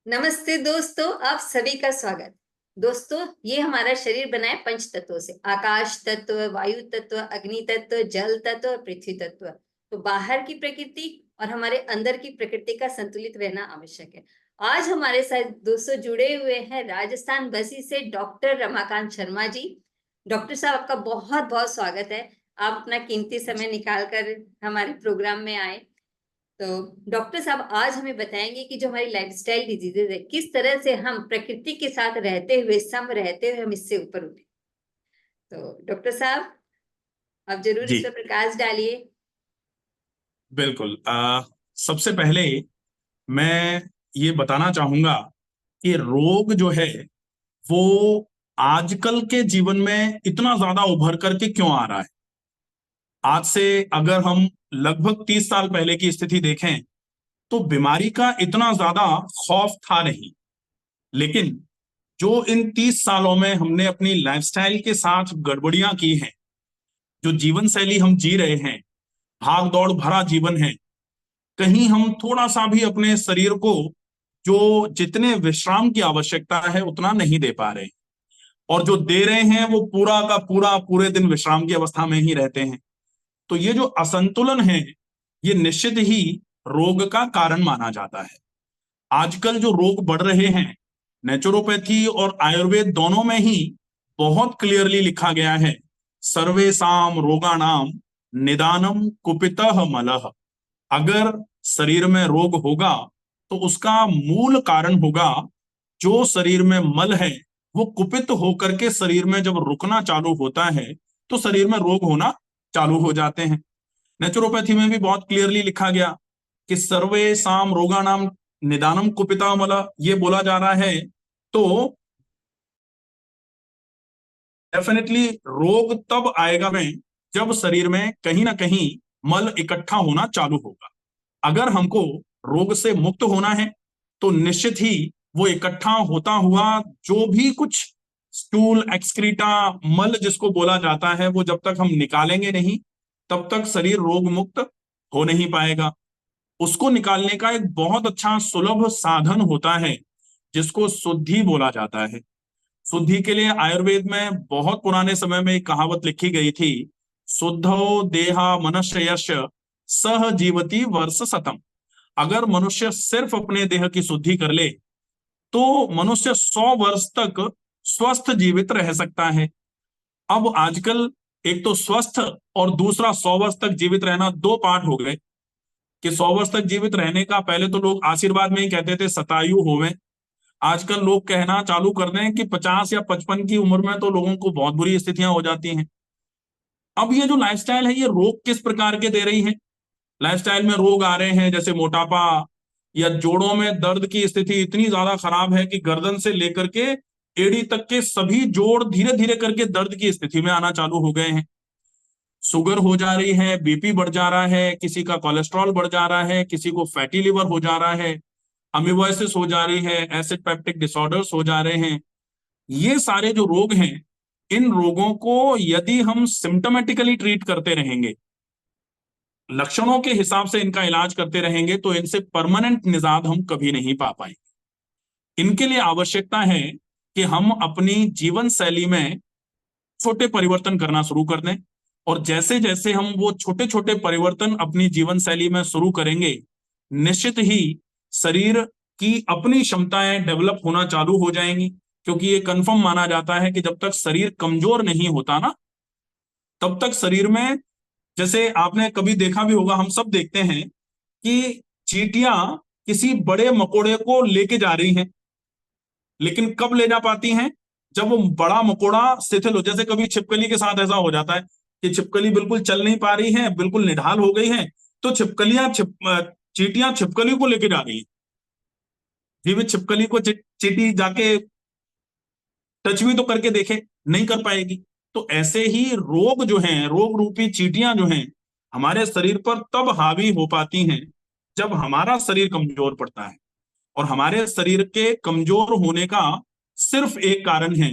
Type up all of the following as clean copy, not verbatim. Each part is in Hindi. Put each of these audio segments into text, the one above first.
नमस्ते दोस्तों, आप सभी का स्वागत। दोस्तों, ये हमारा शरीर बना है पंच तत्वों से। आकाश तत्व, वायु तत्व, अग्नि तत्व, जल तत्व और पृथ्वी तत्व। तो बाहर की प्रकृति और हमारे अंदर की प्रकृति का संतुलित रहना आवश्यक है। आज हमारे साथ दोस्तों जुड़े हुए हैं राजस्थान बसी से डॉक्टर रमाकांत शर्मा जी। डॉक्टर साहब, आपका बहुत बहुत स्वागत है। आप अपना कीमती समय निकाल कर हमारे प्रोग्राम में आए। तो डॉक्टर साहब आज हमें बताएंगे कि जो हमारी लाइफस्टाइल डिजीजेज है, किस तरह से हम प्रकृति के साथ रहते हुए, सम रहते हुए हम इससे ऊपर उठे। तो डॉक्टर साहब, आप जरूर जी इस पर प्रकाश डालिए। बिल्कुल। सबसे पहले मैं ये बताना चाहूंगा कि रोग जो है वो आजकल के जीवन में इतना ज्यादा उभर करके क्यों आ रहा है। आज से अगर हम लगभग 30 साल पहले की स्थिति देखें तो बीमारी का इतना ज्यादा खौफ था नहीं। लेकिन जो इन 30 सालों में हमने अपनी लाइफस्टाइल के साथ गड़बड़ियां की हैं, जो जीवन शैली हम जी रहे हैं, भाग दौड़ भरा जीवन है, कहीं हम थोड़ा सा भी अपने शरीर को जो जितने विश्राम की आवश्यकता है उतना नहीं दे पा रहे, और जो दे रहे हैं वो पूरा का पूरा पूरे दिन विश्राम की अवस्था में ही रहते हैं। तो ये जो असंतुलन है ये निश्चित ही रोग का कारण माना जाता है। आजकल जो रोग बढ़ रहे हैं, नेचुरोपैथी और आयुर्वेद दोनों में ही बहुत क्लियरली लिखा गया है, सर्वेसाम रोगाणाम निदानम कुपितः मलः। अगर शरीर में रोग होगा तो उसका मूल कारण होगा जो शरीर में मल है वो कुपित होकर के शरीर में जब रुकना चालू होता है तो शरीर में रोग होना चालू हो जाते हैं। नेचुरोपैथी में भी बहुत क्लियरली लिखा गया कि सर्वे साम रोगाणाम निदानम कुपिता मल, ये बोला जा रहा है। तो डेफिनेटली रोग तब आएगा में जब शरीर में कहीं ना कहीं मल इकट्ठा होना चालू होगा। अगर हमको रोग से मुक्त होना है तो निश्चित ही वो इकट्ठा होता हुआ जो भी कुछ स्टूल एक्सक्रीटा मल जिसको बोला जाता है वो जब तक हम निकालेंगे नहीं तब तक शरीर रोग मुक्त हो नहीं पाएगा। उसको निकालने का एक बहुत अच्छा सुलभ साधन होता है जिसको शुद्धि बोला जाता है। शुद्धि के लिए आयुर्वेद में बहुत पुराने समय में एक कहावत लिखी गई थी, शुद्धो देहा मनश्यश सह जीवती वर्ष शतम। अगर मनुष्य सिर्फ अपने देह की शुद्धि कर ले तो मनुष्य 100 वर्ष तक स्वस्थ जीवित रह सकता है। अब आजकल एक तो स्वस्थ और दूसरा 100 वर्ष तक जीवित रहना दो पार्ट हो गए। कि 100 वर्ष तक जीवित रहने का पहले तो लोग आशीर्वाद में ही कहते थे शतायु होवे, आजकल लोग कहना चालू कर दें कि 50 या 55 की उम्र में तो लोगों को बहुत बुरी स्थितियां हो जाती हैं। अब ये जो लाइफस्टाइल है ये रोग किस प्रकार के दे रही है। लाइफस्टाइल में रोग आ रहे हैं जैसे मोटापा, या जोड़ों में दर्द की स्थिति इतनी ज्यादा खराब है कि गर्दन से लेकर के एड़ी तक के सभी जोड़ धीरे धीरे करके दर्द की स्थिति में आना चालू हो गए हैं। शुगर हो जा रही है, बीपी बढ़ जा रहा है, किसी का कोलेस्ट्रॉल बढ़ जा रहा है, किसी को फैटी लिवर हो जा रहा है, अमीबोसिस हो जा रही है, एसिड पेप्टिक डिसऑर्डर्स हो जा रहे हैं। ये सारे जो रोग हैं, इन रोगों को यदि हम सिम्टोमेटिकली ट्रीट करते रहेंगे, लक्षणों के हिसाब से इनका इलाज करते रहेंगे, तो इनसे परमानेंट निजात हम कभी नहीं पा पाएंगे। इनके लिए आवश्यकता है कि हम अपनी जीवन शैली में छोटे परिवर्तन करना शुरू कर दें। और जैसे जैसे हम वो छोटे छोटे परिवर्तन अपनी जीवन शैली में शुरू करेंगे, निश्चित ही शरीर की अपनी क्षमताएं डेवलप होना चालू हो जाएंगी। क्योंकि ये कंफर्म माना जाता है कि जब तक शरीर कमजोर नहीं होता ना तब तक शरीर में, जैसे आपने कभी देखा भी होगा, हम सब देखते हैं कि चींटियां किसी बड़े मकोड़े को लेके जा रही हैं, लेकिन कब ले जा पाती हैं, जब वो बड़ा मकोड़ा शिथिल हो। जैसे कभी छिपकली के साथ ऐसा हो जाता है कि छिपकली बिल्कुल चल नहीं पा रही है, बिल्कुल निढाल हो गई है, तो चींटियां छिपकली को लेके जा रही है। जीवित छिपकली को चींटी जाके टच भी तो करके देखे, नहीं कर पाएगी। तो ऐसे ही रोग जो हैं, रोग रूपी चींटियां जो हैं, हमारे शरीर पर तब हावी हो पाती हैं जब हमारा शरीर कमजोर पड़ता है। और हमारे शरीर के कमजोर होने का सिर्फ एक कारण है,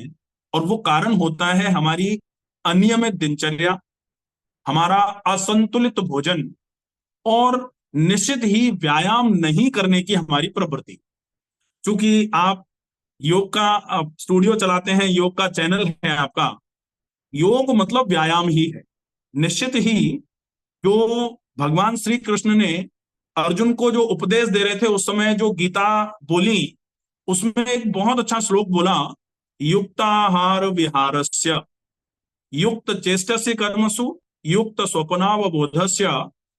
और वो कारण होता है हमारी अनियमित दिनचर्या, हमारा असंतुलित भोजन, और निश्चित ही व्यायाम नहीं करने की हमारी प्रवृत्ति। चूंकि आप योग का स्टूडियो चलाते हैं, योग का चैनल है आपका, योग मतलब व्यायाम ही है। निश्चित ही जो भगवान श्री कृष्ण ने अर्जुन को जो उपदेश दे रहे थे उस समय, जो गीता बोली, उसमें एक बहुत अच्छा श्लोक बोला, युक्ताहार विहारस्य युक्त चेष्टस्य कर्मसु युक्त स्वप्नावबोधस्य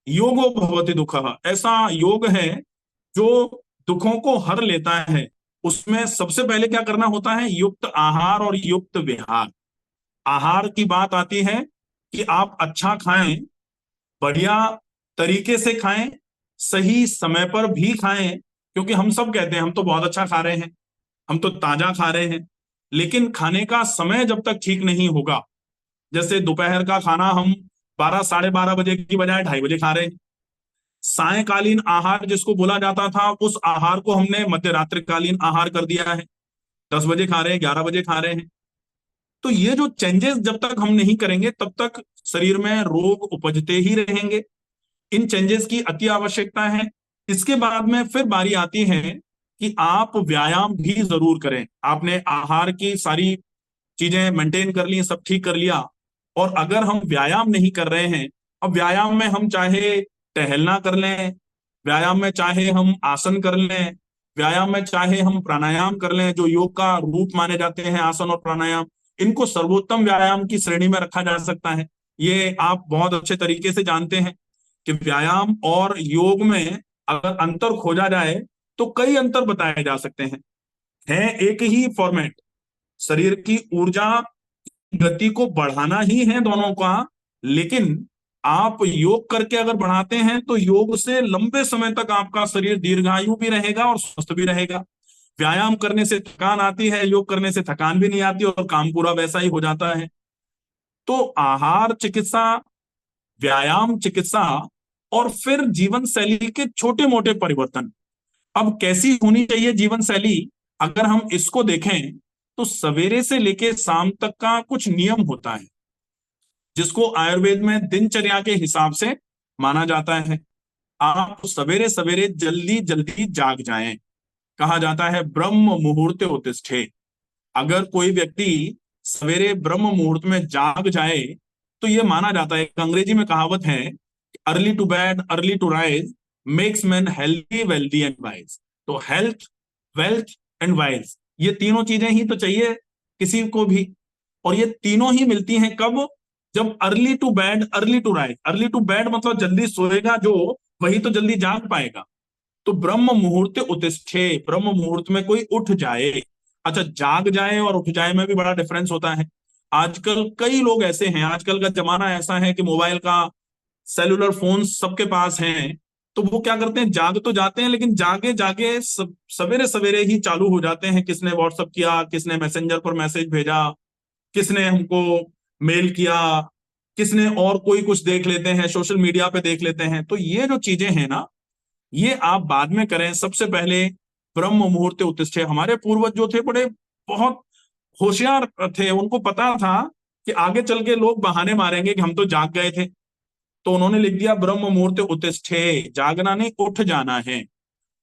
योगो भवति दुःखः। ऐसा योग है जो दुखों को हर लेता है। उसमें सबसे पहले क्या करना होता है, युक्त आहार और युक्त विहार। आहार की बात आती है कि आप अच्छा खाएं, बढ़िया तरीके से खाएं, सही समय पर भी खाएं। क्योंकि हम सब कहते हैं हम तो बहुत अच्छा खा रहे हैं, हम तो ताजा खा रहे हैं, लेकिन खाने का समय जब तक ठीक नहीं होगा, जैसे दोपहर का खाना हम 12 साढ़े 12 बजे की बजाय 2:30 बजे खा रहे हैं, सायकालीन आहार जिसको बोला जाता था उस आहार को हमने मध्य रात्रिकालीन आहार कर दिया है, 10 बजे खा रहे हैं, 11 बजे खा रहे हैं। तो ये जो चेंजेस जब तक हम नहीं करेंगे तब तक शरीर में रोग उपजते ही रहेंगे। इन चेंजेस की अति आवश्यकता है। इसके बाद में फिर बारी आती है कि आप व्यायाम भी जरूर करें। आपने आहार की सारी चीजें मेंटेन कर ली, सब ठीक कर लिया, और अगर हम व्यायाम नहीं कर रहे हैं, अब व्यायाम में हम चाहे टहलना कर लें, व्यायाम में चाहे हम आसन कर लें, व्यायाम में चाहे हम प्राणायाम कर लें, जो योग का रूप माने जाते हैं आसन और प्राणायाम, इनको सर्वोत्तम व्यायाम की श्रेणी में रखा जा सकता है। ये आप बहुत अच्छे तरीके से जानते हैं कि व्यायाम और योग में अगर अंतर खोजा जाए तो कई अंतर बताए जा सकते हैं। है एक ही फॉर्मेट, शरीर की ऊर्जा गति को बढ़ाना ही है दोनों का, लेकिन आप योग करके अगर बढ़ाते हैं तो योग से लंबे समय तक आपका शरीर दीर्घायु भी रहेगा और स्वस्थ भी रहेगा। व्यायाम करने से थकान आती है, योग करने से थकान भी नहीं आती और काम पूरा वैसा ही हो जाता है। तो आहार चिकित्सा, व्यायाम चिकित्सा, और फिर जीवन शैली के छोटे मोटे परिवर्तन। अब कैसी होनी चाहिए जीवन शैली, अगर हम इसको देखें तो सवेरे से लेके शाम तक का कुछ नियम होता है जिसको आयुर्वेद में दिनचर्या के हिसाब से माना जाता है। आप सवेरे सवेरे जल्दी जल्दी जाग जाएं। कहा जाता है ब्रह्म मुहूर्ते उत्तिष्ठे। अगर कोई व्यक्ति सवेरे ब्रह्म मुहूर्त में जाग जाए तो यह माना जाता है, एक अंग्रेजी में कहावत है, early to bed early to rise makes man healthy wealthy and wise. तो हेल्थ, वेल्थ एंड वाइज, ये तीनों चीजें ही तो चाहिए किसी को भी, और ये तीनों ही मिलती हैं कब, जब early to bed early to rise. Early to bed मतलब जल्दी सोएगा जो, वही तो जल्दी जाग पाएगा। तो ब्रह्म मुहूर्त उत्तिष्ठे, ब्रह्म मुहूर्त में कोई उठ जाए। अच्छा, जाग जाए और उठ जाए में भी बड़ा डिफरेंस होता है। आजकल कई लोग ऐसे हैं, आजकल का जमाना ऐसा है कि मोबाइल का, सेलुलर फोन सबके पास हैं, तो वो क्या करते हैं, जाग तो जाते हैं लेकिन जागे जागे सवेरे सवेरे ही चालू हो जाते हैं। किसने व्हाट्सअप किया, किसने मैसेंजर पर मैसेज भेजा, किसने हमको मेल किया, किसने और कोई कुछ देख लेते हैं, सोशल मीडिया पे देख लेते हैं। तो ये जो चीजें हैं ना, ये आप बाद में करें। सबसे पहले ब्रह्म मुहूर्त उत्तिष्ठे। हमारे पूर्वज जो थे बड़े बहुत होशियार थे, उनको पता था कि आगे चल के लोग बहाने मारेंगे कि हम तो जाग गए थे, तो उन्होंने लिख दिया ब्रह्म मुहूर्त उत्तिष्ठे। जागना नहीं, उठ जाना है।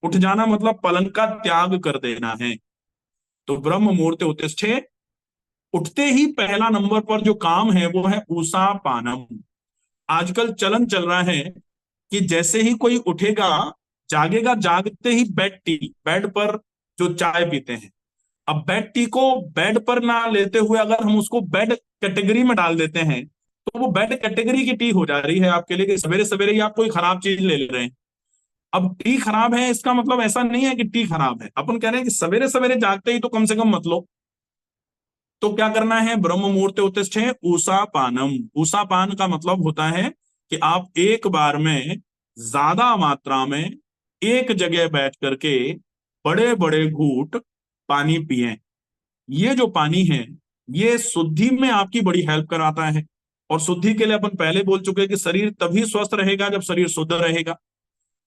उठ जाना मतलब पलंग का त्याग कर देना है। तो ब्रह्म मुहूर्त उत्तिष्ठे, उठते ही पहला नंबर पर जो काम है वो है ऊषा पानम। आजकल चलन चल रहा है कि जैसे ही कोई उठेगा, जागेगा, जागते ही बेड टी, बेड पर जो चाय पीते हैं। अब बेड टी को बेड पर ना लेते हुए अगर हम उसको बेड कैटेगरी में डाल देते हैं तो वो बेड कैटेगरी की टी हो जा रही है आपके लिए, कि सवेरे सवेरे ही आप कोई खराब चीज ले रहे हैं। अब टी खराब है इसका मतलब ऐसा नहीं है कि टी खराब है, अपन कह रहे हैं कि सवेरे सवेरे जागते ही तो कम से कम मत लो। तो क्या करना है, ब्रह्म मुहूर्ते उत्तिष्ठे ऊषा पानम। ऊषा पान का मतलब होता है कि आप एक बार में ज्यादा मात्रा में एक जगह बैठ करके बड़े बड़े घूंट पानी पिए। ये जो पानी है ये शुद्धि में आपकी बड़ी हेल्प कराता है। और शुद्धि के लिए अपन पहले बोल चुके हैं कि शरीर तभी स्वस्थ रहेगा जब शरीर शुद्ध रहेगा।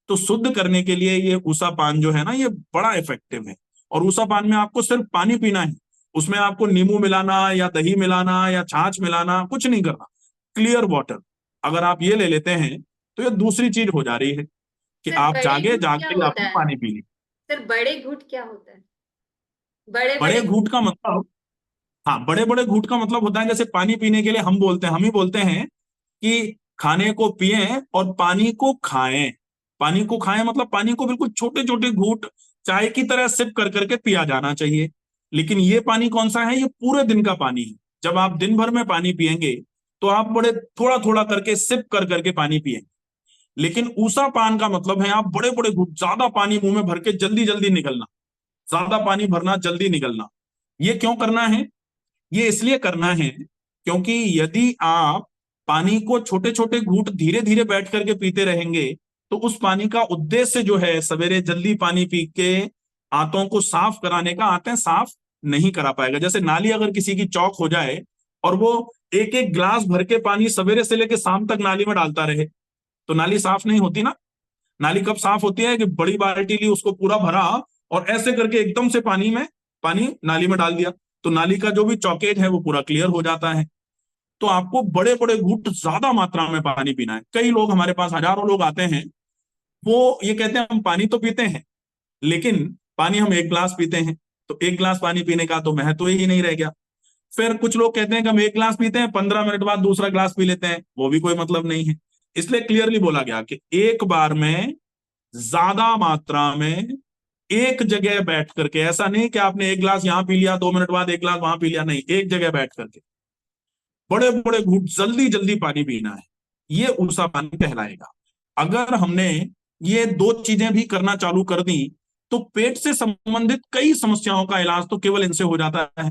तो शुद्ध करने के लिए ये ऊषा पान जो है ना, ये बड़ा इफेक्टिव है। और ऊषा पान में आपको सिर्फ पानी पीना है, उसमें आपको नींबू मिलाना या दही मिलाना या छाछ मिलाना कुछ नहीं करना। क्लियर वाटर अगर आप ये ले लेते हैं तो ये दूसरी चीज हो जा रही है कि सर आप बड़ी जागे, घूंट क्या जागते ही होता आपने है? पानी पी ली। सर बड़े घूंट क्या होता है? बड़े बड़े बड़े घूंट का मतलब, हाँ, बड़े बड़े घूंट का मतलब होता है जैसे पानी पीने के लिए हम ही बोलते हैं कि खाने को पिएं और पानी को खाएं। पानी को खाएं मतलब पानी को बिल्कुल छोटे छोटे घूंट चाय की तरह सिप कर करके पिया जाना चाहिए। लेकिन ये पानी कौन सा है? ये पूरे दिन का पानी है। जब आप दिन भर में पानी पिएंगे तो आप बड़े थोड़ा थोड़ा करके सिप कर करके पानी पिएंगे। लेकिन ऊषा पान का मतलब है आप बड़े बड़े घूंट, ज्यादा पानी मुंह में भर के जल्दी जल्दी निकलना, ज्यादा पानी भरना, जल्दी निकलना। ये क्यों करना है? ये इसलिए करना है क्योंकि यदि आप पानी को छोटे छोटे घूंट धीरे धीरे बैठ करके पीते रहेंगे तो उस पानी का उद्देश्य जो है सवेरे जल्दी पानी पी के आंतों को साफ कराने का, आंतें साफ नहीं करा पाएगा। जैसे नाली अगर किसी की चौक हो जाए और वो एक एक ग्लास भर के पानी सवेरे से लेकर शाम तक नाली में डालता रहे तो नाली साफ नहीं होती ना। नाली कब साफ होती है कि बड़ी बाल्टी ली, उसको पूरा भरा और ऐसे करके एकदम से पानी नाली में डाल दिया तो नाली का जो भी चौकेज है वो पूरा क्लियर हो जाता है। तो आपको बड़े बड़े घूंट ज्यादा मात्रा में पानी पीना है। कई लोग हमारे पास, हजारों लोग आते हैं, वो ये कहते हैं हम पानी तो पीते हैं लेकिन पानी हम एक गिलास पीते हैं, तो एक गिलास पानी पीने का तो महत्व ही नहीं रह गया। फिर कुछ लोग कहते हैं कि हम एक गिलास पीते हैं, 15 मिनट बाद दूसरा गिलास पी लेते हैं, वो भी कोई मतलब नहीं है। इसलिए क्लियरली बोला गया कि एक बार में ज्यादा मात्रा में एक जगह बैठ करके, ऐसा नहीं कि आपने एक गिलास यहां पी लिया 2 मिनट बाद एक गिलास वहां पी लिया, नहीं, एक जगह बैठ करके बड़े बड़े घूंट जल्दी जल्दी पानी पीना है। ये ऊषा पानी कहलाएगा। अगर हमने ये दो चीजें भी करना चालू कर दी तो पेट से संबंधित कई समस्याओं का इलाज तो केवल इनसे हो जाता है।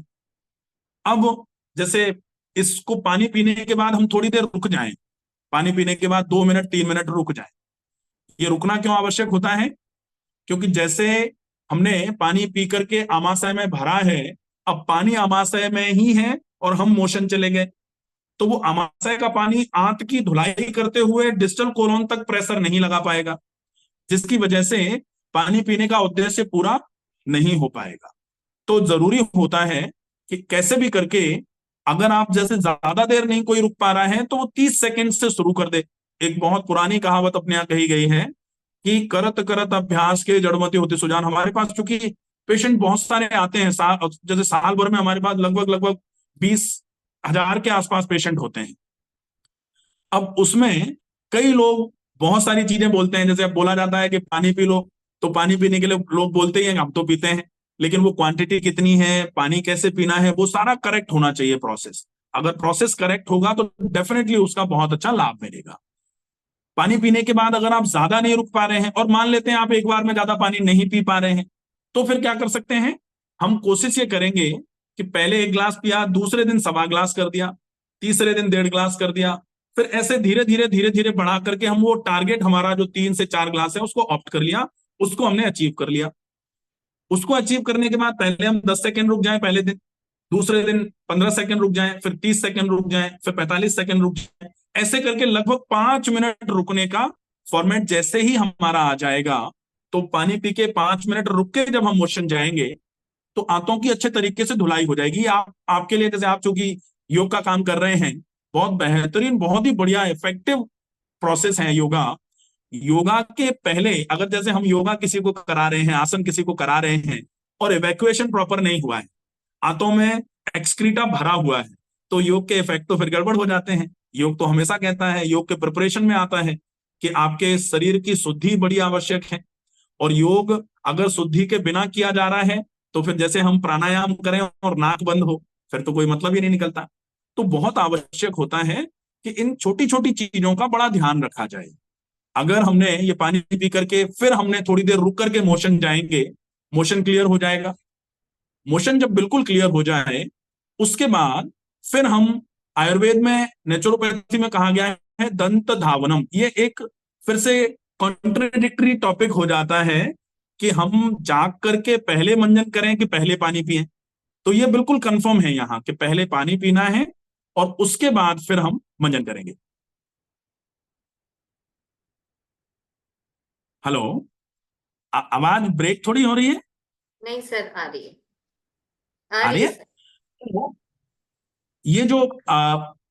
अब जैसे इसको पानी पीने के बाद हम थोड़ी देर रुक जाएं, पानी पीने के बाद 2 मिनट 3 मिनट रुक जाएं। ये रुकना क्यों आवश्यक होता है? क्योंकि जैसे हमने पानी पी करके आमाशय में भरा है, अब पानी आमाशय में ही है और हम मोशन चले गए तो वो आमाशय का पानी आंत की धुलाई करते हुए डिस्टल कोलोन तक प्रेशर नहीं लगा पाएगा, जिसकी वजह से पानी पीने का उद्देश्य पूरा नहीं हो पाएगा। तो जरूरी होता है कि कैसे भी करके, अगर आप जैसे ज्यादा देर नहीं कोई रुक पा रहा है तो वो 30 सेकंड से शुरू कर दे। एक बहुत पुरानी कहावत अपने यहाँ कही गई है कि करत करत अभ्यास के जड़मति होती सुजान। हमारे पास चूंकि पेशेंट बहुत सारे आते हैं, जैसे साल भर में हमारे पास लगभग लगभग 20,000 के आसपास पेशेंट होते हैं। अब उसमें कई लोग बहुत सारी चीजें बोलते हैं, जैसे अब बोला जाता है कि पानी पी लो, तो पानी पीने के लिए लोग बोलते ही हैं हम तो पीते हैं, लेकिन वो क्वांटिटी कितनी है, पानी कैसे पीना है, वो सारा करेक्ट होना चाहिए प्रोसेस। अगर प्रोसेस करेक्ट होगा तो डेफिनेटली उसका बहुत अच्छा लाभ मिलेगा। पानी पीने के बाद अगर आप ज्यादा नहीं रुक पा रहे हैं और मान लेते हैं आप एक बार में ज्यादा पानी नहीं पी पा रहे हैं, तो फिर क्या कर सकते हैं? हम कोशिश ये करेंगे कि पहले एक गिलास पिया, दूसरे दिन सवा गिलास कर दिया, तीसरे दिन 1.5 गिलास कर दिया, फिर ऐसे धीरे धीरे बढ़ा करके हम वो टारगेट हमारा जो 3 से 4 गिलास है उसको ऑप्ट कर लिया, उसको हमने अचीव कर लिया। उसको अचीव करने के बाद पहले हम 10 सेकेंड रुक जाए पहले दिन, दूसरे दिन 15 सेकेंड रुक जाए, फिर 30 सेकेंड रुक जाए, फिर 45 सेकेंड रुक जाए। ऐसे करके लगभग 5 मिनट रुकने का फॉर्मेट जैसे ही हमारा आ जाएगा तो पानी पी के 5 मिनट रुक के जब हम मोशन जाएंगे तो आंतों की अच्छे तरीके से धुलाई हो जाएगी। आप आपके लिए, जैसे आप चूंकि योग का काम कर रहे हैं, बहुत बेहतरीन, बहुत ही बढ़िया इफेक्टिव प्रोसेस है योगा। योगा के पहले अगर जैसे हम योगा किसी को करा रहे हैं, आसन किसी को करा रहे हैं और इवैक्यूएशन प्रॉपर नहीं हुआ है, आंतों में एक्सक्रीटा भरा हुआ है, तो योग के इफेक्ट तो फिर गड़बड़ हो जाते हैं। योग तो हमेशा कहता है, योग के प्रिपरेशन में आता है कि आपके शरीर की शुद्धि बड़ी आवश्यक है। और योग अगर शुद्धि के बिना किया जा रहा है तो फिर जैसे हम प्राणायाम करें और नाक बंद हो, फिर तो कोई मतलब ही नहीं निकलता। तो बहुत आवश्यक होता है कि इन छोटी छोटी चीजों का बड़ा ध्यान रखा जाए। अगर हमने ये पानी पी करके फिर हमने थोड़ी देर रुक करके मोशन जाएंगे, मोशन क्लियर हो जाएगा। मोशन जब बिल्कुल क्लियर हो जाए उसके बाद फिर हम, आयुर्वेद में, नेचुरोपैथी में कहा गया है दंत धावनम। ये एक फिर से कॉन्ट्रडिक्टरी टॉपिक हो जाता है कि हम जाग करके पहले मंजन करें कि पहले पानी पिए। तो ये बिल्कुल कंफर्म है यहाँ कि पहले पानी पीना है और उसके बाद फिर हम मंजन करेंगे। हेलो, आवाज ब्रेक थोड़ी हो रही है? नहीं सर, आ रही है, आ आ रही रही है है? सर।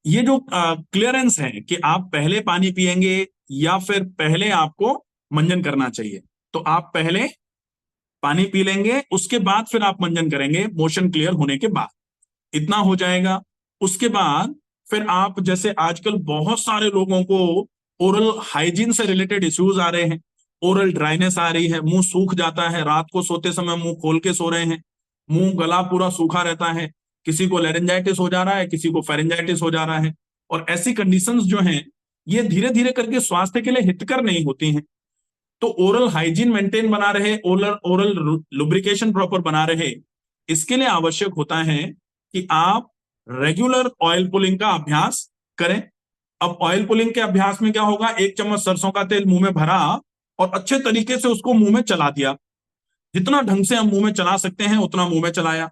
ये जो क्लियरेंस है कि आप पहले पानी पिएंगे या फिर पहले आपको मंजन करना चाहिए, तो आप पहले पानी पी लेंगे, उसके बाद फिर आप मंजन करेंगे मोशन क्लियर होने के बाद, इतना हो जाएगा। उसके बाद फिर आप, जैसे आजकल बहुत सारे लोगों को ओरल हाइजीन से रिलेटेड इश्यूज आ रहे हैं, ओरल ड्राइनेस आ रही है, मुंह सूख जाता है, रात को सोते समय मुंह खोल के सो रहे हैं, मुंह गला पूरा सूखा रहता है, किसी को लेरेंजाइटिस हो जा रहा है, किसी को फेरेंजाइटिस हो जा रहा है। और ऐसी कंडीशंस जो हैं ये धीरे धीरे करके स्वास्थ्य के लिए हितकर नहीं होती हैं। तो ओरल हाइजीन मेंटेन बना रहे, ओरल ओरल लुब्रिकेशन प्रॉपर बना रहे, इसके लिए आवश्यक होता है कि आप रेगुलर ऑयल पुलिंग का अभ्यास करें। अब ऑयल पुलिंग के अभ्यास में क्या होगा, 1 चम्मच सरसों का तेल मुंह में भरा और अच्छे तरीके से उसको मुंह में चला दिया, जितना ढंग से हम मुंह में चला सकते हैं उतना मुंह में चलाया।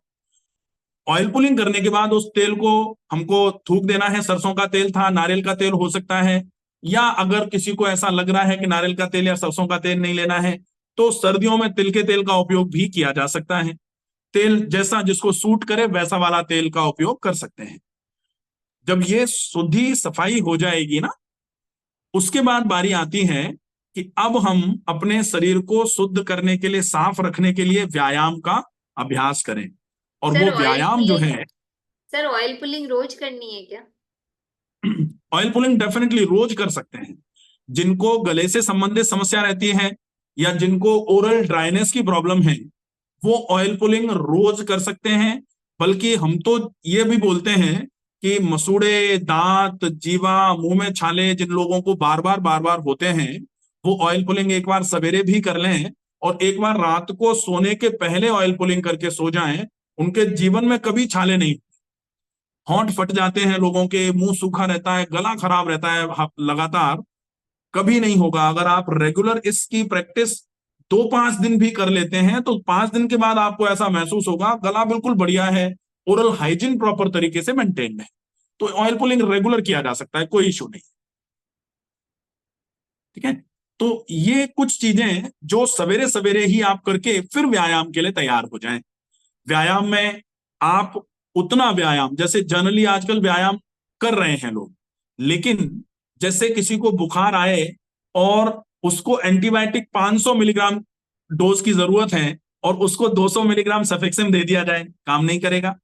ऑयल पुलिंग करने के बाद उस तेल को हमको थूक देना है, सरसों का तेल था, नारियल का तेल हो सकता है, या अगर किसी को ऐसा लग रहा है कि नारियल का तेल या सरसों का तेल नहीं लेना है तो सर्दियों में तिल के तेल का उपयोग भी किया जा सकता है। तेल जैसा जिसको सूट करे वैसा वाला तेल का उपयोग कर सकते हैं। जब ये शुद्धि सफाई हो जाएगी ना, उसके बाद बारी आती है कि अब हम अपने शरीर को शुद्ध करने के लिए, साफ रखने के लिए व्यायाम का अभ्यास करें। और सर वो ऑयल व्यायाम जो पुलिंग है, सर ऑयल पुलिंग रोज करनी है क्या? ऑयल पुलिंग डेफिनेटली रोज कर सकते हैं। जिनको गले से संबंधित समस्या रहती है या जिनको ओरल ड्राइनेस की प्रॉब्लम है वो ऑयल पुलिंग रोज कर सकते हैं। बल्कि हम तो ये भी बोलते हैं कि मसूड़े, दांत, जीवा, मुंह में छाले जिन लोगों को बार बार होते हैं वो ऑयल पुलिंग एक बार सवेरे भी कर लें और एक बार रात को सोने के पहले ऑयल पुलिंग करके सो जाएं, उनके जीवन में कभी छाले नहीं। होंठ फट जाते हैं लोगों के, मुंह सूखा रहता है, गला खराब रहता है लगातार, कभी नहीं होगा। अगर आप रेगुलर इसकी प्रैक्टिस 2-5 दिन भी कर लेते हैं तो 5 दिन के बाद आपको ऐसा महसूस होगा गला बिल्कुल बढ़िया है, ओरल हाइजीन प्रॉपर तरीके से मेंटेन है। तो ऑयल पुलिंग रेगुलर किया जा सकता है, कोई इशू नहीं। ठीक है, तो ये कुछ चीजें जो सवेरे सवेरे ही आप करके फिर व्यायाम के लिए तैयार हो जाएं। व्यायाम में आप उतना व्यायाम, जैसे जनरली आजकल व्यायाम कर रहे हैं लोग, लेकिन जैसे किसी को बुखार आए और उसको एंटीबायोटिक 500 मिलीग्राम डोज की जरूरत है और उसको 200 मिलीग्राम सफेक्सिम दे दिया जाए, काम नहीं करेगा।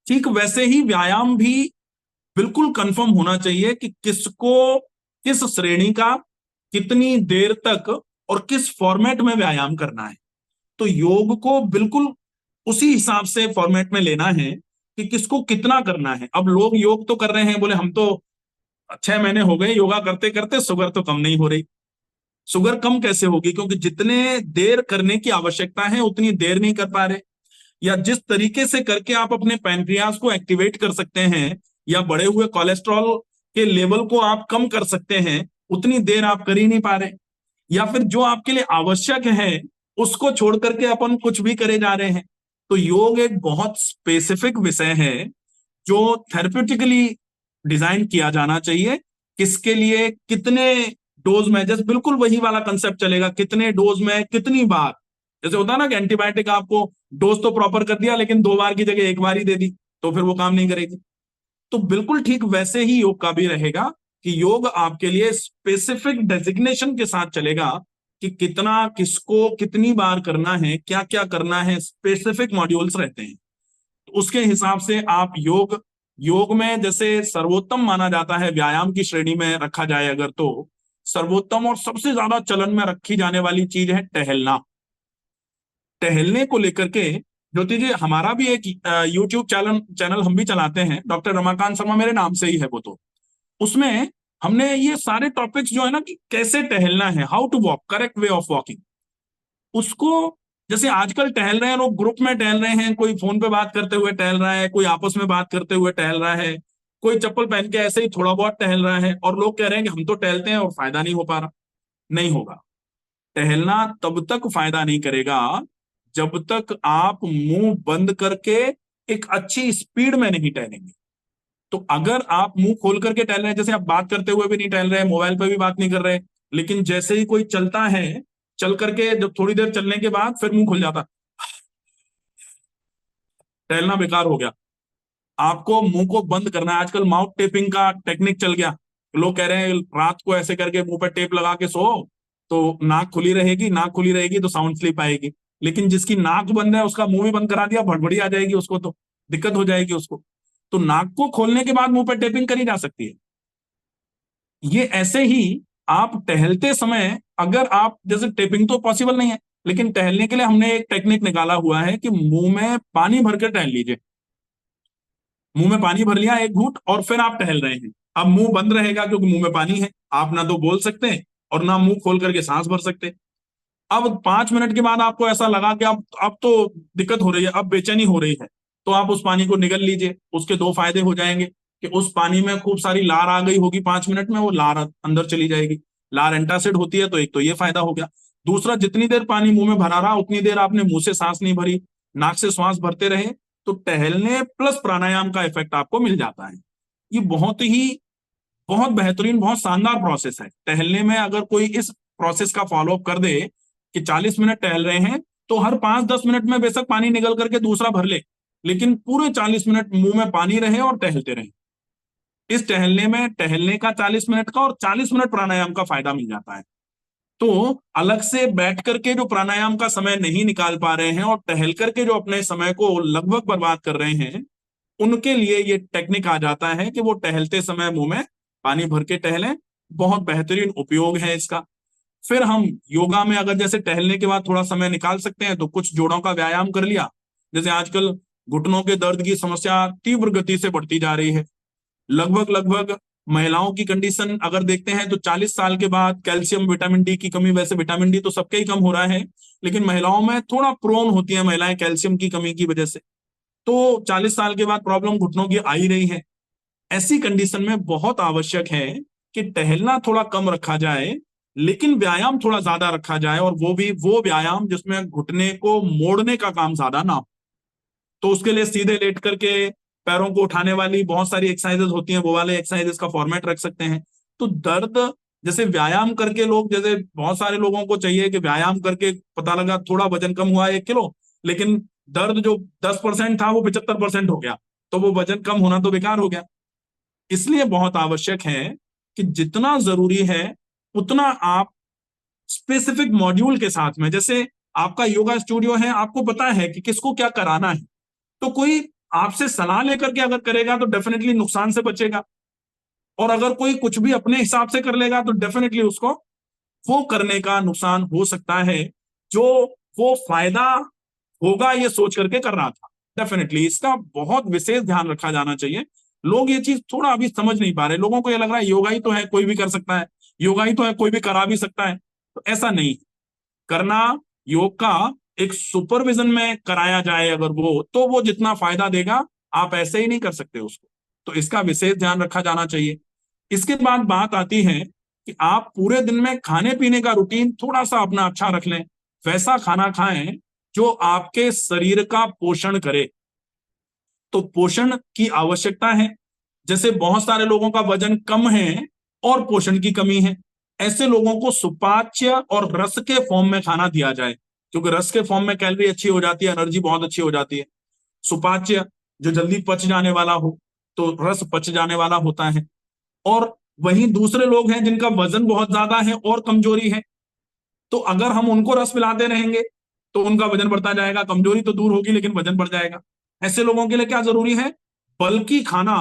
ठीक वैसे ही व्यायाम भी बिल्कुल कंफर्म होना चाहिए कि किसको किस श्रेणी का कितनी देर तक और किस फॉर्मेट में व्यायाम करना है। तो योग को बिल्कुल उसी हिसाब से फॉर्मेट में लेना है कि किसको कितना करना है। अब लोग योग तो कर रहे हैं, बोले हम तो 6 महीने हो गए योगा करते करते, शुगर तो कम नहीं हो रही। शुगर कम कैसे होगी, क्योंकि जितने देर करने की आवश्यकता है उतनी देर नहीं कर पा रहे। या जिस तरीके से करके आप अपने पैनक्रियाज को एक्टिवेट कर सकते हैं या बढ़े हुए कोलेस्ट्रॉल के लेवल को आप कम कर सकते हैं, उतनी देर आप कर ही नहीं पा रहे। या फिर जो आपके लिए आवश्यक है उसको छोड़ करके अपन कुछ भी करे जा रहे हैं। तो योग एक बहुत स्पेसिफिक विषय है जो थेरेप्यूटिकली डिजाइन किया जाना चाहिए। किसके लिए कितने डोज में, जैसे बिल्कुल वही वाला कंसेप्ट चलेगा, कितने डोज में कितनी बार। जैसे होता है ना कि एंटीबायोटिक आपको डोज तो प्रॉपर कर दिया लेकिन 2 बार की जगह 1 बार ही दे दी तो फिर वो काम नहीं करेगी। तो बिल्कुल ठीक वैसे ही योग का भी रहेगा कि योग आपके लिए स्पेसिफिक डेजिग्नेशन के साथ चलेगा कि कितना किसको कितनी बार करना है, क्या क्या करना है, स्पेसिफिक मॉड्यूल्स रहते हैं। तो उसके हिसाब से आप योग, योग में जैसे सर्वोत्तम माना जाता है, व्यायाम की श्रेणी में रखा जाए अगर, तो सर्वोत्तम और सबसे ज्यादा चलन में रखी जाने वाली चीज है टहलना। टहलने को लेकर के ज्योति जी, हमारा भी एक यूट्यूब चैनल चैनल हम भी चलाते हैं, डॉक्टर रमाकांत शर्मा मेरे नाम से ही है वो, तो उसमें हमने ये सारे टॉपिक्स जो है ना कि कैसे टहलना है, how to walk, correct way of walking, उसको, जैसे आजकल टहल रहे हैं लोग, ग्रुप में टहल रहे हैं, कोई फोन पे बात करते हुए टहल रहा है, कोई आपस में बात करते हुए टहल रहा है, कोई चप्पल पहन के ऐसे ही थोड़ा बहुत टहल रहा है, और लोग कह रहे हैं कि हम तो टहलते हैं और फायदा नहीं हो पा रहा। नहीं होगा। टहलना तब तक फायदा नहीं करेगा जब तक आप मुंह बंद करके एक अच्छी स्पीड में नहीं टहलेंगे। तो अगर आप मुंह खोल करके टहल रहे हैं, जैसे आप बात करते हुए भी नहीं टहल रहे, मोबाइल पे भी बात नहीं कर रहे, लेकिन जैसे ही कोई चलता है, चल करके जब थोड़ी देर चलने के बाद फिर मुंह खुल जाता, टहलना बेकार हो गया। आपको मुंह को बंद करना है। आजकल माउथ टेपिंग का टेक्निक चल गया, लोग कह रहे हैं रात को ऐसे करके मुंह पर टेप लगा के सो तो नाक खुली रहेगी, नाक खुली रहेगी तो साउंड स्लीप आएगी। लेकिन जिसकी नाक बंद है उसका मुंह भी बंद करा दिया, भड़बड़ी आ जाएगी उसको, तो दिक्कत हो जाएगी उसको। तो नाक को खोलने के बाद मुंह पे टेपिंग करी जा सकती है। ये ऐसे ही आप टहलते समय, अगर आप जैसे टेपिंग तो पॉसिबल नहीं है, लेकिन टहलने के लिए हमने एक टेक्निक निकाला हुआ है कि मुंह में पानी भर के टहल लीजिए। मुंह में पानी भर लिया एक घूंट और फिर आप टहल रहे हैं। अब मुंह बंद रहेगा क्योंकि मुंह में पानी है, आप ना तो बोल सकते हैं और ना मुंह खोल करके सांस भर सकते। अब 5 मिनट के बाद आपको ऐसा लगा कि अब तो दिक्कत हो रही है, अब बेचैनी हो रही है, तो आप उस पानी को निगल लीजिए। उसके दो फायदे हो जाएंगे कि उस पानी में खूब सारी लार आ गई होगी, 5 मिनट में वो लार अंदर चली जाएगी। लार एंटासिड होती है, तो एक तो ये फायदा हो गया। दूसरा, जितनी देर पानी मुंह में भरा रहा उतनी देर आपने मुंह से सांस नहीं भरी, नाक से श्वास भरते रहे, तो टहलने प्लस प्राणायाम का इफेक्ट आपको मिल जाता है। ये बहुत बेहतरीन, बहुत शानदार प्रोसेस है। टहलने में अगर कोई इस प्रोसेस का फॉलोअप कर दे कि 40 मिनट टहल रहे हैं, तो हर 5-10 मिनट में बेशक पानी निकल करके दूसरा भर ले, लेकिन पूरे 40 मिनट मुंह में पानी रहे और टहलते रहे। इस टहलने में टहलने का 40 मिनट का और 40 मिनट प्राणायाम का फायदा मिल जाता है। तो अलग से बैठ करके जो प्राणायाम का समय नहीं निकाल पा रहे हैं और टहल करके जो अपने समय को लगभग बर्बाद कर रहे हैं, उनके लिए ये टेक्निक आ जाता है कि वो टहलते समय मुंह में पानी भर के टहलें। बहुत बेहतरीन उपयोग है इसका। फिर हम योगा में अगर जैसे टहलने के बाद थोड़ा समय निकाल सकते हैं, तो कुछ जोड़ों का व्यायाम कर लिया। जैसे आजकल घुटनों के दर्द की समस्या तीव्र गति से बढ़ती जा रही है। लगभग लगभग महिलाओं की कंडीशन अगर देखते हैं तो 40 साल के बाद कैल्शियम विटामिन डी की कमी, वैसे विटामिन डी तो सबके ही कम हो रहा है, लेकिन महिलाओं में थोड़ा प्रोन होती है महिलाएं कैल्शियम की कमी की वजह से। तो 40 साल के बाद प्रॉब्लम घुटनों की आ ही रही है। ऐसी कंडीशन में बहुत आवश्यक है कि टहलना थोड़ा कम रखा जाए, लेकिन व्यायाम थोड़ा ज्यादा रखा जाए, और वो भी वो व्यायाम जिसमें घुटने को मोड़ने का काम ज्यादा ना हो। तो उसके लिए सीधे लेट करके पैरों को उठाने वाली बहुत सारी एक्सरसाइजेस होती हैं, वो वाले एक्सरसाइजेस का फॉर्मेट रख सकते हैं। तो दर्द जैसे व्यायाम करके लोग, जैसे बहुत सारे लोगों को चाहिए कि व्यायाम करके पता लगा थोड़ा वजन कम हुआ 1 किलो, लेकिन दर्द जो 10% था वो 75% हो गया, तो वो वजन कम होना तो बेकार हो गया। इसलिए बहुत आवश्यक है कि जितना जरूरी है उतना आप स्पेसिफिक मॉड्यूल के साथ में, जैसे आपका योगा स्टूडियो है, आपको पता है कि किसको क्या कराना है, तो कोई आपसे सलाह लेकर के अगर करेगा तो डेफिनेटली नुकसान से बचेगा। और अगर कोई कुछ भी अपने हिसाब से कर लेगा तो डेफिनेटली उसको वो करने का नुकसान हो सकता है जो वो फायदा होगा ये सोच करके कर रहा था। डेफिनेटली इसका बहुत विशेष ध्यान रखा जाना चाहिए। लोग ये चीज थोड़ा अभी समझ नहीं पा रहे। लोगों को ये लग रहा है योगा ही तो है, कोई भी कर सकता है, योगा ही तो है, कोई भी करा भी सकता है। तो ऐसा नहीं करना। योग का एक सुपरविजन में कराया जाए अगर वो, तो वो जितना फायदा देगा आप ऐसे ही नहीं कर सकते उसको। तो इसका विशेष ध्यान रखा जाना चाहिए। इसके बाद बात आती है कि आप पूरे दिन में खाने पीने का रूटीन थोड़ा सा अपना अच्छा रख लें। वैसा खाना खाएं जो आपके शरीर का पोषण करे। तो पोषण की आवश्यकता है। जैसे बहुत सारे लोगों का वजन कम है और पोषण की कमी है, ऐसे लोगों को सुपाच्य और रस के फॉर्म में खाना दिया जाए, क्योंकि रस के फॉर्म में कैलोरी अच्छी हो जाती है, एनर्जी बहुत अच्छी हो जाती है। सुपाच्य जो जल्दी पच जाने वाला हो, तो रस पच जाने वाला होता है। और वहीं दूसरे लोग हैं जिनका वजन बहुत ज्यादा है और कमजोरी है, तो अगर हम उनको रस पिलाते रहेंगे तो उनका वजन बढ़ता जाएगा, कमजोरी तो दूर होगी लेकिन वजन बढ़ जाएगा। ऐसे लोगों के लिए क्या जरूरी है? बल्कि खाना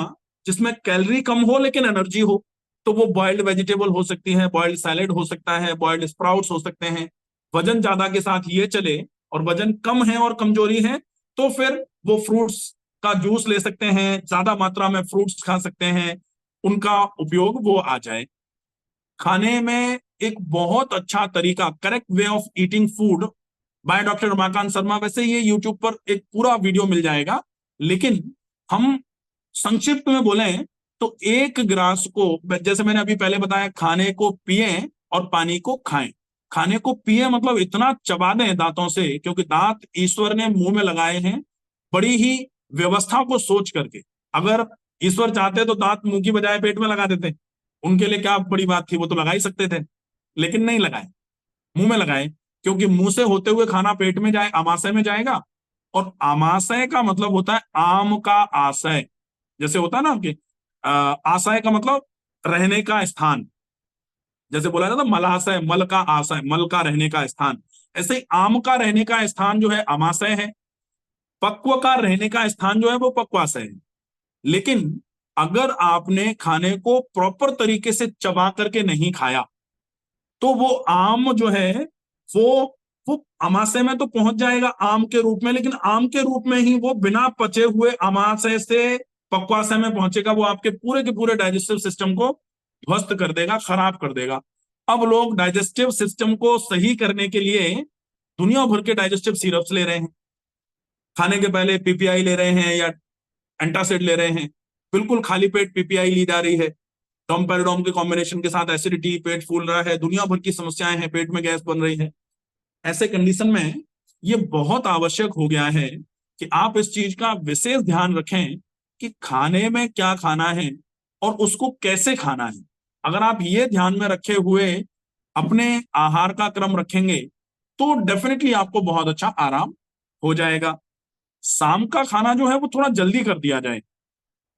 जिसमें कैलोरी कम हो लेकिन एनर्जी हो। तो वो बॉइल्ड वेजिटेबल हो सकती है, बॉइल्ड सैलेड हो सकता है, बॉइल्ड स्प्राउट्स हो सकते हैं। वजन ज्यादा के साथ ये चले और वजन कम है और कमजोरी है, तो फिर वो फ्रूट्स का जूस ले सकते हैं, ज्यादा मात्रा में फ्रूट्स खा सकते हैं, उनका उपयोग वो आ जाए। खाने में एक बहुत अच्छा तरीका, correct way of eating food by doctor Ramakant Sharma, वैसे ये यूट्यूब पर एक पूरा वीडियो मिल जाएगा, लेकिन हम संक्षिप्त में बोले तो एक ग्रास को, जैसे मैंने अभी पहले बताया, खाने को पिए और पानी को खाएं। खाने को पिए मतलब इतना चबा दें दांतों से, क्योंकि दांत ईश्वर ने मुंह में लगाए हैं बड़ी ही व्यवस्था को सोच करके। अगर ईश्वर चाहते तो दांत मुंह की बजाय पेट में लगा देते, उनके लिए क्या बड़ी बात थी, वो तो लगा ही सकते थे, लेकिन नहीं लगाए, मुंह में लगाए। क्योंकि मुंह से होते हुए खाना पेट में जाए, आमाशय में जाएगा, और आमाशय का मतलब होता है आम का आशय। जैसे होता है ना कि आशय का मतलब रहने का स्थान, जैसे बोला जाता मलाशय, मल का आशय, मल का रहने का स्थान। ऐसे ही आम का रहने का स्थान जो है अमाशय है, पक्व का रहने का स्थान जो है वो पक्वाशय है। लेकिन अगर आपने खाने को प्रॉपर तरीके से चबा करके नहीं खाया तो वो आम जो है वो वो अमाशय में तो पहुंच जाएगा आम के रूप में, लेकिन आम के रूप में ही वो बिना पचे हुए अमाशय से पक्वाशय में पहुंचेगा, वो आपके पूरे के पूरे डाइजेस्टिव सिस्टम को ध्वस्त कर देगा, खराब कर देगा। अब लोग डाइजेस्टिव सिस्टम को सही करने के लिए दुनिया भर के डाइजेस्टिव सिरप्स ले रहे हैं, खाने के पहले पीपीआई ले रहे हैं या एंटासिड ले रहे हैं, बिल्कुल खाली पेट पीपीआई ली जा रही है, डोमपेरिडोम के कॉम्बिनेशन के साथ एसिडिटी, पेट फूल रहा है, दुनिया भर की समस्याएं हैं, पेट में गैस बन रही है। ऐसे कंडीशन में ये बहुत आवश्यक हो गया है कि आप इस चीज का विशेष ध्यान रखें कि खाने में क्या खाना है और उसको कैसे खाना है। अगर आप ये ध्यान में रखे हुए अपने आहार का क्रम रखेंगे तो डेफिनेटली आपको बहुत अच्छा आराम हो जाएगा। शाम का खाना जो है वो थोड़ा जल्दी कर दिया जाए,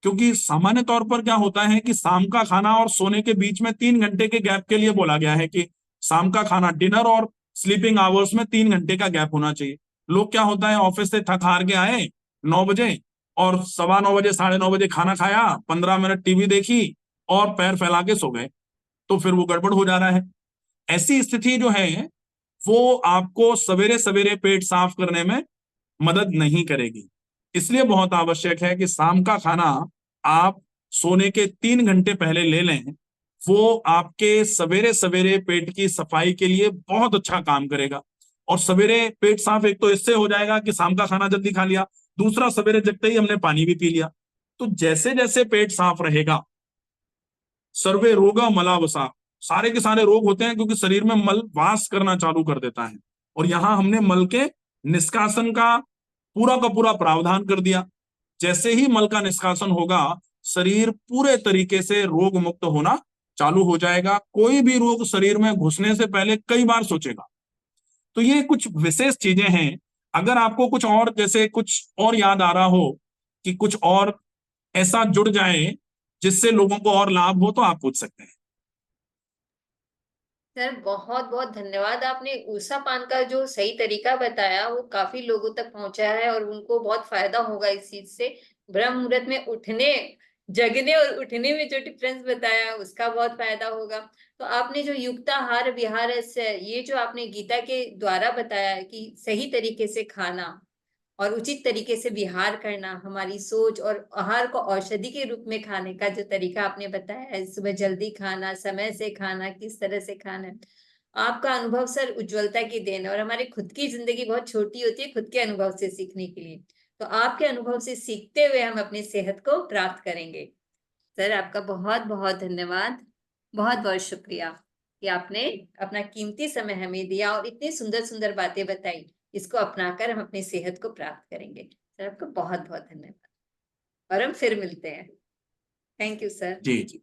क्योंकि सामान्य तौर पर क्या होता है कि शाम का खाना और सोने के बीच में 3 घंटे के गैप के लिए बोला गया है कि शाम का खाना, डिनर और स्लीपिंग आवर्स में 3 घंटे का गैप होना चाहिए। लोग क्या होता है ऑफिस से थक हार के आए 9 बजे और 9:15 बजे 9:30 बजे खाना खाया, 15 मिनट टीवी देखी और पैर फैला के सो गए, तो फिर वो गड़बड़ हो जा रहा है। ऐसी स्थिति जो है वो आपको सवेरे सवेरे पेट साफ करने में मदद नहीं करेगी। इसलिए बहुत आवश्यक है कि शाम का खाना आप सोने के 3 घंटे पहले ले लें, वो आपके सवेरे सवेरे पेट की सफाई के लिए बहुत अच्छा काम करेगा। और सवेरे पेट साफ एक तो इससे हो जाएगा कि शाम का खाना जल्दी खा लिया, दूसरा सवेरे जगते ही हमने पानी भी पी लिया। तो जैसे जैसे पेट साफ रहेगा, सर्वे रोगा मलावसा, सारे के सारे रोग होते हैं क्योंकि शरीर में मल वास करना चालू कर देता है। और यहां हमने मल के निष्कासन का पूरा प्रावधान कर दिया। जैसे ही मल का निष्कासन होगा, शरीर पूरे तरीके से रोग मुक्त होना चालू हो जाएगा। कोई भी रोग शरीर में घुसने से पहले कई बार सोचेगा। तो ये कुछ विशेष चीजें हैं। अगर आपको कुछ और, जैसे कुछ और याद आ रहा हो कि कुछ और ऐसा जुड़ जाए जिससे लोगों को और लाभ हो, तो आप पूछ सकते हैं। सर बहुत बहुत धन्यवाद। आपने ऊषा पान का जो सही तरीका बताया वो काफी लोगों तक पहुंचा है और उनको बहुत फायदा होगा इस चीज से। ब्रह्म मुहूर्त में उठने, जगने और उठने में जो डिफरेंस बताया उसका बहुत फायदा होगा। तो आपने जो युक्ताहार विहार से, ये जो आपने गीता के द्वारा बताया कि सही तरीके से खाना और उचित तरीके से विहार करना, हमारी सोच और आहार को औषधि के रूप में खाने का जो तरीका आपने बताया है, सुबह जल्दी खाना, समय से खाना, किस तरह से खाना है, आपका अनुभव सर उज्ज्वलता की देन है। और हमारी खुद की जिंदगी बहुत छोटी होती है खुद के अनुभव से सीखने के लिए। तो आपके अनुभव से सीखते हुए हम अपनी सेहत को प्राप्त करेंगे। सर आपका बहुत बहुत धन्यवाद, बहुत बहुत शुक्रिया कि आपने अपना कीमती समय हमें दिया और इतनी सुंदर सुंदर बातें बताई। इसको अपनाकर हम अपनी सेहत को प्राप्त करेंगे। सर आपको बहुत बहुत धन्यवाद और हम फिर मिलते हैं। Thank you sir. जी जी।